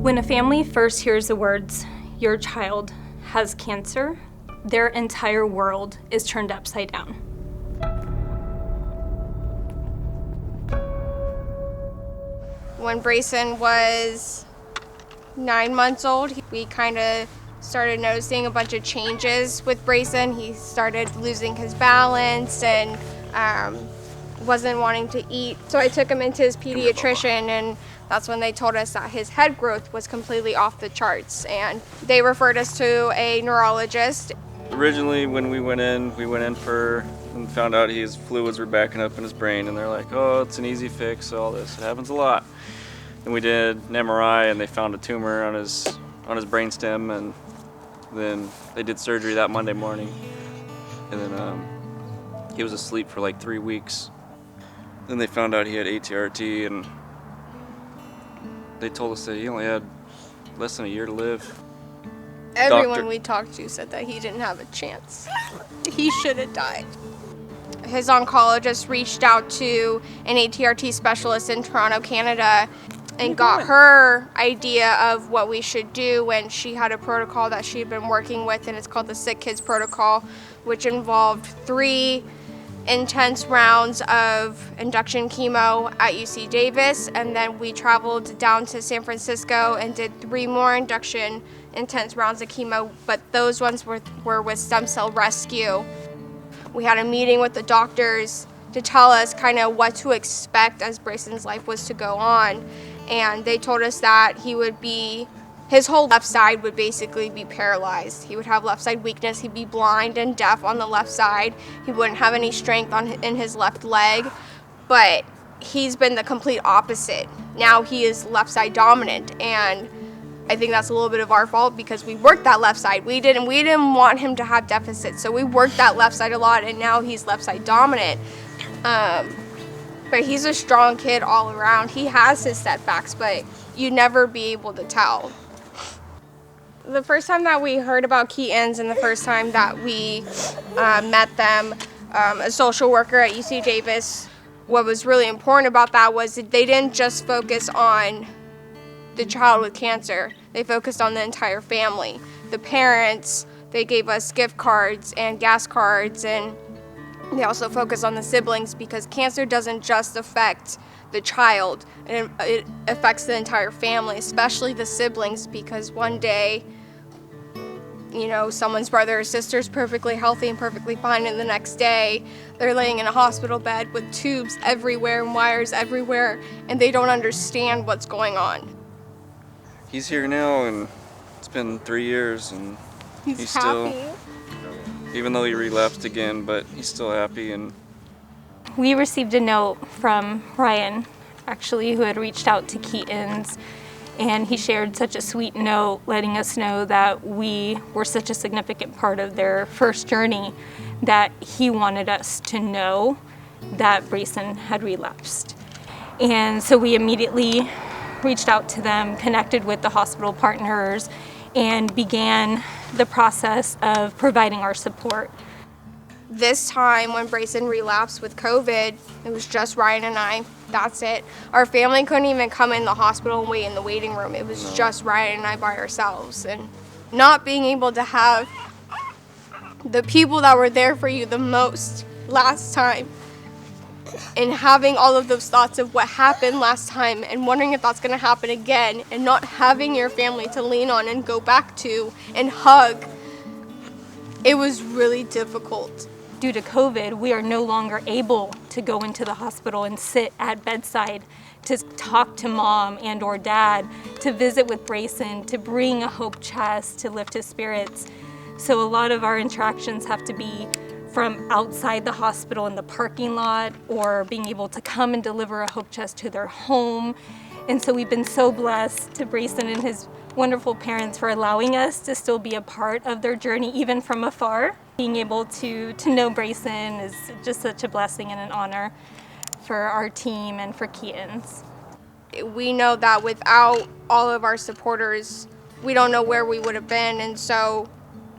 When a family first hears the words, "Your child has cancer," their entire world is turned upside down. When Braeson was 9 months old, we kind of started noticing a bunch of changes with Braeson. He started losing his balance and wasn't wanting to eat. So I took him into his pediatrician, and that's when they told us that his head growth was completely off the charts, and they referred us to a neurologist. Originally, when we went in and found out his fluids were backing up in his brain, and they're like, "Oh, it's an easy fix, all this. It happens a lot." And we did an MRI, and they found a tumor on his brainstem, and then they did surgery that Monday morning. And then he was asleep for like 3 weeks. Then they found out he had ATRT, and they told us that he only had less than a year to live. Everyone we talked to said that he didn't have a chance. He should have died. His oncologist reached out to an ATRT specialist in Toronto, Canada, and got her idea of what we should do when she had a protocol that she had been working with, and it's called the Sick Kids Protocol, which involved 3 intense rounds of induction chemo at UC Davis, and then we traveled down to San Francisco and did 3 more induction intense rounds of chemo, but those ones were with stem cell rescue. We had a meeting with the doctors to tell us kind of what to expect as Braeson's life was to go on, and they told us that his whole left side would basically be paralyzed. He would have left side weakness. He'd be blind and deaf on the left side. He wouldn't have any strength in his left leg, but he's been the complete opposite. Now he is left side dominant, and I think that's a little bit of our fault because we worked that left side. We didn't want him to have deficits, so we worked that left side a lot, and now he's left side dominant. But he's a strong kid all around. He has his setbacks, but you'd never be able to tell. The first time that we heard about Keaton's and the first time that we met them, a social worker at UC Davis, what was really important about that was that they didn't just focus on the child with cancer. They focused on the entire family. The parents, they gave us gift cards and gas cards, and they also focused on the siblings because cancer doesn't just affect the child, and it affects the entire family, especially the siblings, because one day, someone's brother or sister's perfectly healthy and perfectly fine, and the next day they're laying in a hospital bed with tubes everywhere and wires everywhere, and they don't understand what's going on. He's here now, and it's been 3 years, and he's happy. Still, even though he relapsed again, but he's still happy. And We received a note from Ryan, actually, who had reached out to Keaton's, and he shared such a sweet note letting us know that we were such a significant part of their first journey that he wanted us to know that Braeson had relapsed. And so we immediately reached out to them, connected with the hospital partners, and began the process of providing our support. This time when Braeson relapsed with COVID, it was just Ryan and I. That's it. Our family couldn't even come in the hospital and wait in the waiting room. It was just Ryan and I by ourselves. And not being able to have the people that were there for you the most last time, and having all of those thoughts of what happened last time and wondering if that's going to happen again, and not having your family to lean on and go back to and hug, it was really difficult. Due to COVID, we are no longer able to go into the hospital and sit at bedside to talk to mom and or dad, to visit with Braeson, to bring a hope chest, to lift his spirits. So a lot of our interactions have to be from outside the hospital in the parking lot, or being able to come and deliver a hope chest to their home. And so we've been so blessed to Braeson and his wonderful parents for allowing us to still be a part of their journey, even from afar. Being able to know Braeson is just such a blessing and an honor for our team and for Keaton's. We know that without all of our supporters, we don't know where we would have been, and so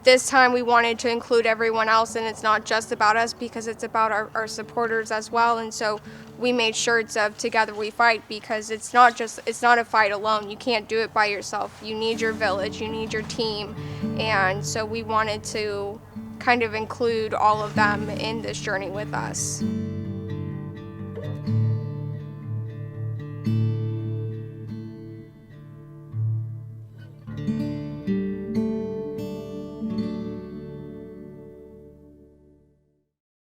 this time we wanted to include everyone else, and it's not just about us because it's about our supporters as well. And so we made shirts of Together We Fight, because it's not a fight alone. You can't do it by yourself. You need your village, you need your team. And so we wanted to kind of include all of them in this journey with us.